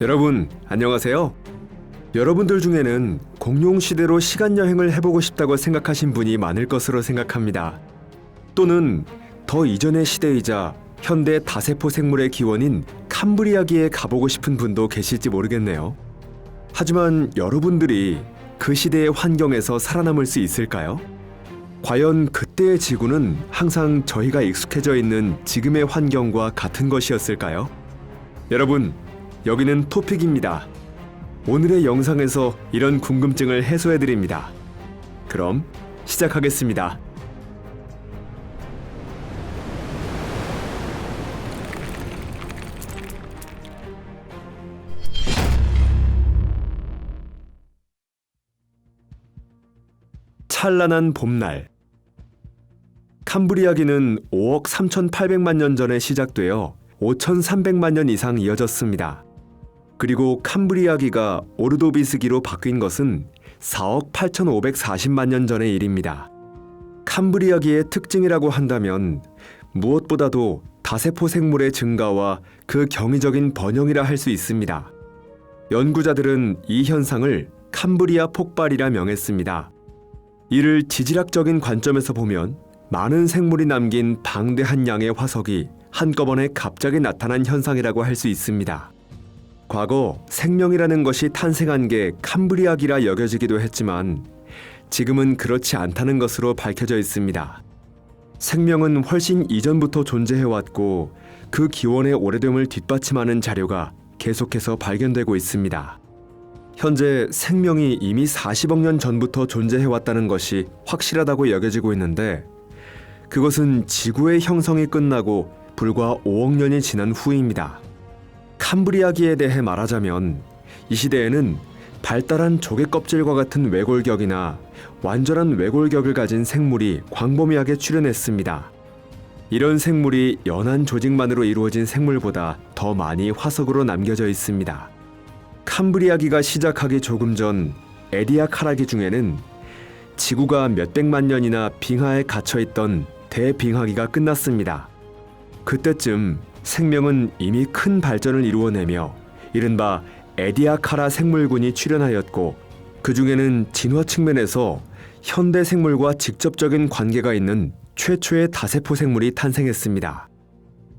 여러분, 안녕하세요. 여러분들 중에는 공룡 시대로 시간 여행을 해보고 싶다고 생각하신 분이 많을 것으로 생각합니다. 또는 더 이전의 시대이자 현대 다세포 생물의 기원인 캄브리아기에 가보고 싶은 분도 계실지 모르겠네요. 하지만 여러분들이 그 시대의 환경에서 살아남을 수 있을까요? 과연 그때의 지구는 항상 저희가 익숙해져 있는 지금의 환경과 같은 것이었을까요? 여러분, 여기는 토픽입니다. 오늘의 영상에서 이런 궁금증을 해소해드립니다. 그럼 시작하겠습니다. 찬란한 봄날. 캄브리아기는 5억 3,800만 년 전에 시작되어 5,300만 년 이상 이어졌습니다. 그리고 캄브리아기가 오르도비스기로 바뀐 것은 4억 8,540만 년 전의 일입니다. 캄브리아기의 특징이라고 한다면 무엇보다도 다세포 생물의 증가와 그 경이적인 번영이라 할 수 있습니다. 연구자들은 이 현상을 캄브리아 폭발이라 명했습니다. 이를 지질학적인 관점에서 보면 많은 생물이 남긴 방대한 양의 화석이 한꺼번에 갑자기 나타난 현상이라고 할 수 있습니다. 과거 생명이라는 것이 탄생한 게 캄브리아기라 여겨지기도 했지만 지금은 그렇지 않다는 것으로 밝혀져 있습니다. 생명은 훨씬 이전부터 존재해왔고 그 기원의 오래됨을 뒷받침하는 자료가 계속해서 발견되고 있습니다. 현재 생명이 이미 40억 년 전부터 존재해왔다는 것이 확실하다고 여겨지고 있는데 그것은 지구의 형성이 끝나고 불과 5억 년이 지난 후입니다. 캄브리아기에 대해 말하자면 이 시대에는 발달한 조개 껍질과 같은 외골격이나 완전한 외골격을 가진 생물이 광범위하게 출현했습니다. 이런 생물이 연한 조직만으로 이루어진 생물보다 더 많이 화석으로 남겨져 있습니다. 캄브리아기가 시작하기 조금 전 에디아카라기 중에는 지구가 몇백만 년이나 빙하에 갇혀있던 대빙하기가 끝났습니다. 그때쯤 생명은 이미 큰 발전을 이루어내며 이른바 에디아카라 생물군이 출현하였고 그 중에는 진화 측면에서 현대 생물과 직접적인 관계가 있는 최초의 다세포 생물이 탄생했습니다.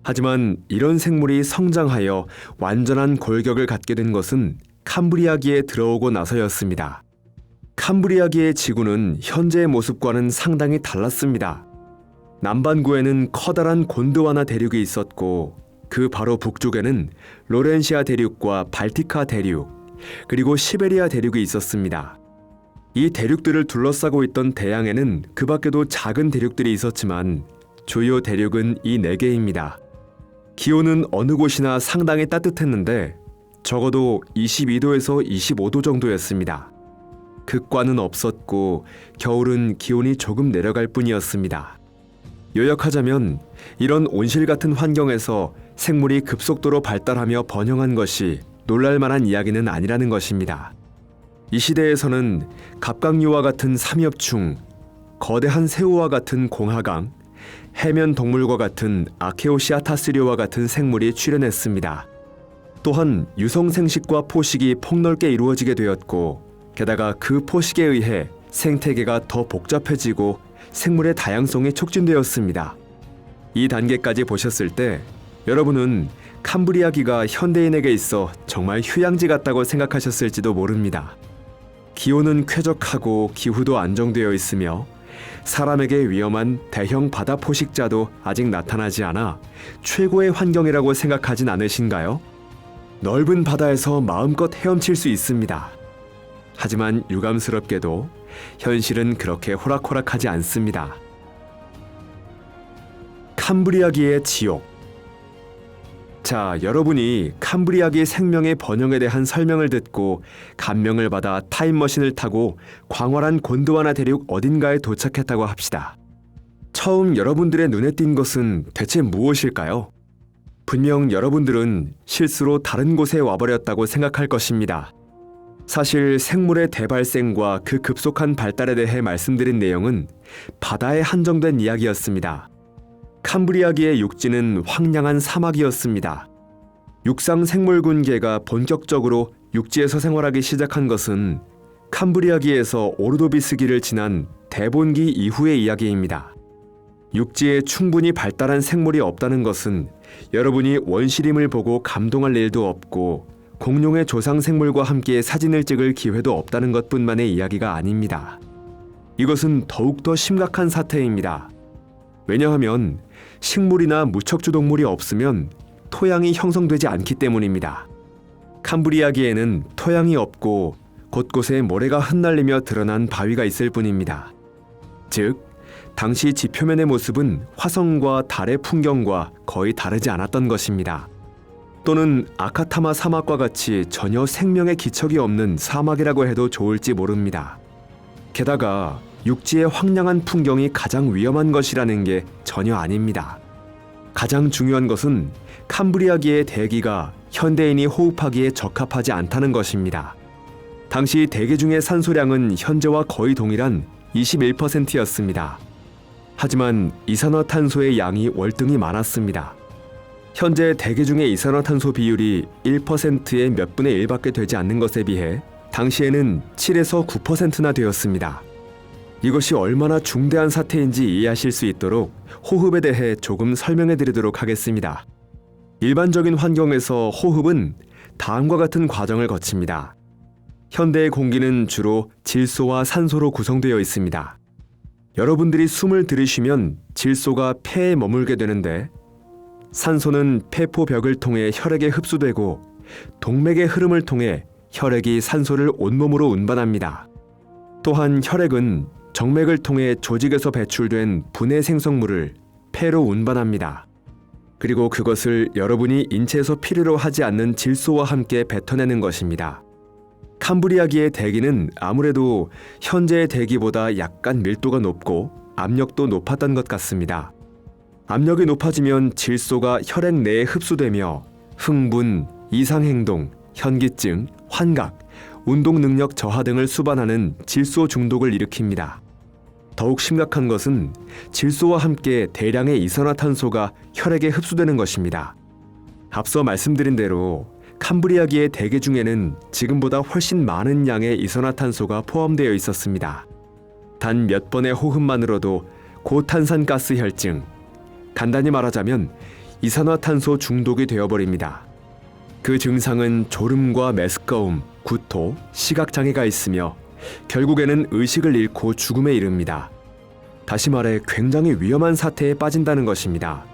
하지만 이런 생물이 성장하여 완전한 골격을 갖게 된 것은 캄브리아기에 들어오고 나서였습니다. 캄브리아기의 지구는 현재의 모습과는 상당히 달랐습니다. 남반구에는 커다란 곤드와나 대륙이 있었고 그 바로 북쪽에는 로렌시아 대륙과 발티카 대륙, 그리고 시베리아 대륙이 있었습니다. 이 대륙들을 둘러싸고 있던 대양에는 그 밖에도 작은 대륙들이 있었지만 주요 대륙은 이 4개입니다. 기온은 어느 곳이나 상당히 따뜻했는데 적어도 22도에서 25도 정도였습니다. 극과는 없었고 겨울은 기온이 조금 내려갈 뿐이었습니다. 요약하자면 이런 온실 같은 환경에서 생물이 급속도로 발달하며 번영한 것이 놀랄만한 이야기는 아니라는 것입니다. 이 시대에서는 갑각류와 같은 삼엽충, 거대한 새우와 같은 공하강, 해면 동물과 같은 아케오시아타스류와 같은 생물이 출현했습니다. 또한 유성생식과 포식이 폭넓게 이루어지게 되었고 게다가 그 포식에 의해 생태계가 더 복잡해지고 생물의 다양성이 촉진되었습니다. 이 단계까지 보셨을 때 여러분은 캄브리아기가 현대인에게 있어 정말 휴양지 같다고 생각하셨을지도 모릅니다. 기온은 쾌적하고 기후도 안정되어 있으며 사람에게 위험한 대형 바다 포식자도 아직 나타나지 않아 최고의 환경이라고 생각하진 않으신가요? 넓은 바다에서 마음껏 헤엄칠 수 있습니다. 하지만 유감스럽게도 현실은 그렇게 호락호락하지 않습니다. 캄브리아기의 지옥. 자, 여러분이 캄브리아기 생명의 번영에 대한 설명을 듣고 감명을 받아 타임머신을 타고 광활한 곤드와나 대륙 어딘가에 도착했다고 합시다. 처음 여러분들의 눈에 띈 것은 대체 무엇일까요? 분명 여러분들은 실수로 다른 곳에 와버렸다고 생각할 것입니다. 사실 생물의 대발생과 그 급속한 발달에 대해 말씀드린 내용은 바다에 한정된 이야기였습니다. 캄브리아기의 육지는 황량한 사막이었습니다. 육상 생물군계가 본격적으로 육지에서 생활하기 시작한 것은 캄브리아기에서 오르도비스기를 지난 데본기 이후의 이야기입니다. 육지에 충분히 발달한 생물이 없다는 것은 여러분이 원시림을 보고 감동할 일도 없고 공룡의 조상 생물과 함께 사진을 찍을 기회도 없다는 것뿐만의 이야기가 아닙니다. 이것은 더욱더 심각한 사태입니다. 왜냐하면 식물이나 무척추 동물이 없으면 토양이 형성되지 않기 때문입니다. 캄브리아기에는 토양이 없고 곳곳에 모래가 흩날리며 드러난 바위가 있을 뿐입니다. 즉, 당시 지표면의 모습은 화성과 달의 풍경과 거의 다르지 않았던 것입니다. 또는 아카타마 사막과 같이 전혀 생명의 기척이 없는 사막이라고 해도 좋을지 모릅니다. 게다가 육지의 황량한 풍경이 가장 위험한 것이라는 게 전혀 아닙니다. 가장 중요한 것은 캄브리아기의 대기가 현대인이 호흡하기에 적합하지 않다는 것입니다. 당시 대기 중의 산소량은 현재와 거의 동일한 21%였습니다. 하지만 이산화탄소의 양이 월등히 많았습니다. 현재 대기 중의 이산화탄소 비율이 1%의 몇 분의 1밖에 되지 않는 것에 비해 당시에는 7에서 9%나 되었습니다. 이것이 얼마나 중대한 사태인지 이해하실 수 있도록 호흡에 대해 조금 설명해 드리도록 하겠습니다. 일반적인 환경에서 호흡은 다음과 같은 과정을 거칩니다. 현대의 공기는 주로 질소와 산소로 구성되어 있습니다. 여러분들이 숨을 들이쉬면 질소가 폐에 머물게 되는데 산소는 폐포벽을 통해 혈액에 흡수되고 동맥의 흐름을 통해 혈액이 산소를 온몸으로 운반합니다. 또한 혈액은 정맥을 통해 조직에서 배출된 분해 생성물을 폐로 운반합니다. 그리고 그것을 여러분이 인체에서 필요로 하지 않는 질소와 함께 뱉어내는 것입니다. 캄브리아기의 대기는 아무래도 현재의 대기보다 약간 밀도가 높고 압력도 높았던 것 같습니다. 압력이 높아지면 질소가 혈액 내에 흡수되며 흥분, 이상행동, 현기증, 환각, 운동 능력 저하 등을 수반하는 질소 중독을 일으킵니다. 더욱 심각한 것은 질소와 함께 대량의 이산화탄소가 혈액에 흡수되는 것입니다. 앞서 말씀드린 대로 캄브리아기의 대기 중에는 지금보다 훨씬 많은 양의 이산화탄소가 포함되어 있었습니다. 단 몇 번의 호흡만으로도 고탄산가스 혈증, 간단히 말하자면 이산화탄소 중독이 되어버립니다. 그 증상은 졸음과 메스꺼움, 구토, 시각장애가 있으며 결국에는 의식을 잃고 죽음에 이릅니다. 다시 말해 굉장히 위험한 사태에 빠진다는 것입니다.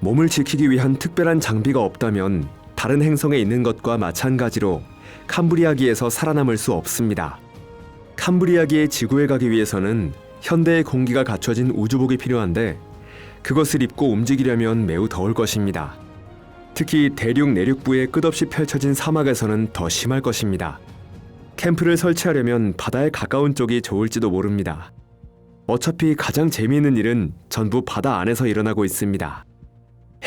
몸을 지키기 위한 특별한 장비가 없다면 다른 행성에 있는 것과 마찬가지로 캄브리아기에서 살아남을 수 없습니다. 캄브리아기의 지구에 가기 위해서는 현대의 공기가 갖춰진 우주복이 필요한데 그것을 입고 움직이려면 매우 더울 것입니다. 특히 대륙 내륙부에 끝없이 펼쳐진 사막에서는 더 심할 것입니다. 캠프를 설치하려면 바다에 가까운 쪽이 좋을지도 모릅니다. 어차피 가장 재미있는 일은 전부 바다 안에서 일어나고 있습니다.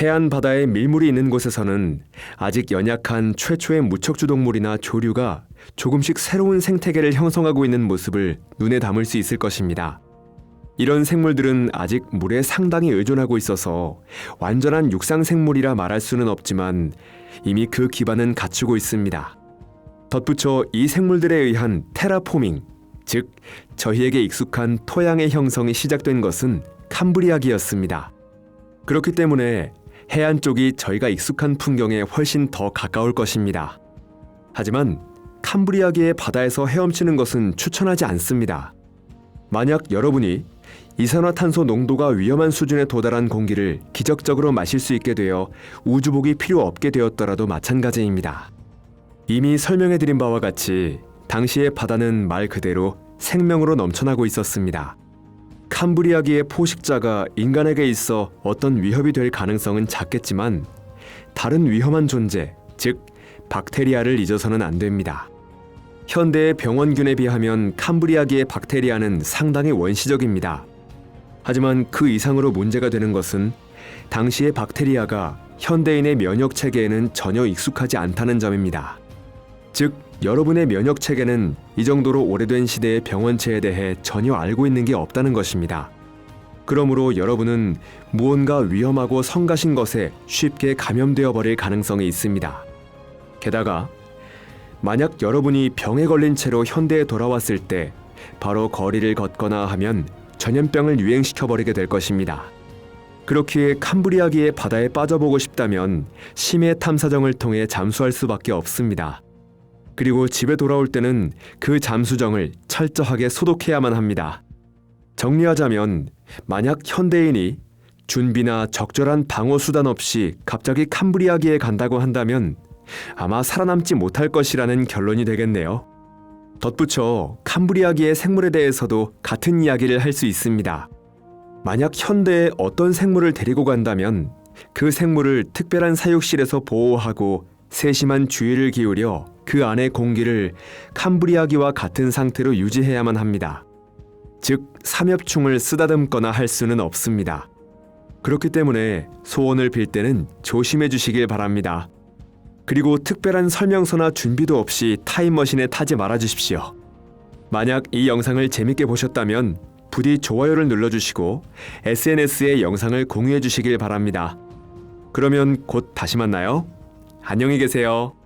해안 바다에 밀물이 있는 곳에서는 아직 연약한 최초의 무척추 동물이나 조류가 조금씩 새로운 생태계를 형성하고 있는 모습을 눈에 담을 수 있을 것입니다. 이런 생물들은 아직 물에 상당히 의존하고 있어서 완전한 육상 생물이라 말할 수는 없지만 이미 그 기반은 갖추고 있습니다. 덧붙여 이 생물들에 의한 테라포밍, 즉 저희에게 익숙한 토양의 형성이 시작된 것은 캄브리아기였습니다. 그렇기 때문에 해안 쪽이 저희가 익숙한 풍경에 훨씬 더 가까울 것입니다. 하지만 캄브리아기의 바다에서 헤엄치는 것은 추천하지 않습니다. 만약 여러분이 이산화탄소 농도가 위험한 수준에 도달한 공기를 기적적으로 마실 수 있게 되어 우주복이 필요 없게 되었더라도 마찬가지입니다. 이미 설명해드린 바와 같이 당시의 바다는 말 그대로 생명으로 넘쳐나고 있었습니다. 캄브리아기의 포식자가 인간에게 있어 어떤 위협이 될 가능성은 작겠지만 다른 위험한 존재, 즉 박테리아를 잊어서는 안 됩니다. 현대의 병원균에 비하면 캄브리아기의 박테리아는 상당히 원시적입니다. 하지만 그 이상으로 문제가 되는 것은 당시의 박테리아가 현대인의 면역 체계에는 전혀 익숙하지 않다는 점입니다. 즉, 여러분의 면역 체계는 이 정도로 오래된 시대의 병원체에 대해 전혀 알고 있는 게 없다는 것입니다. 그러므로 여러분은 무언가 위험하고 성가신 것에 쉽게 감염되어 버릴 가능성이 있습니다. 게다가 만약 여러분이 병에 걸린 채로 현대에 돌아왔을 때 바로 거리를 걷거나 하면 전염병을 유행시켜 버리게 될 것입니다. 그렇기에 캄브리아기의 바다에 빠져보고 싶다면 심해 탐사정을 통해 잠수할 수밖에 없습니다. 그리고 집에 돌아올 때는 그 잠수정을 철저하게 소독해야만 합니다. 정리하자면 만약 현대인이 준비나 적절한 방어 수단 없이 갑자기 캄브리아기에 간다고 한다면 아마 살아남지 못할 것이라는 결론이 되겠네요. 덧붙여 캄브리아기의 생물에 대해서도 같은 이야기를 할 수 있습니다. 만약 현대에 어떤 생물을 데리고 간다면 그 생물을 특별한 사육실에서 보호하고 세심한 주의를 기울여 그 안의 공기를 캄브리아기와 같은 상태로 유지해야만 합니다. 즉, 삼엽충을 쓰다듬거나 할 수는 없습니다. 그렇기 때문에 소원을 빌 때는 조심해 주시길 바랍니다. 그리고 특별한 설명서나 준비도 없이 타임머신에 타지 말아 주십시오. 만약 이 영상을 재밌게 보셨다면 부디 좋아요를 눌러주시고 SNS에 영상을 공유해 주시길 바랍니다. 그러면 곧 다시 만나요. 안녕히 계세요.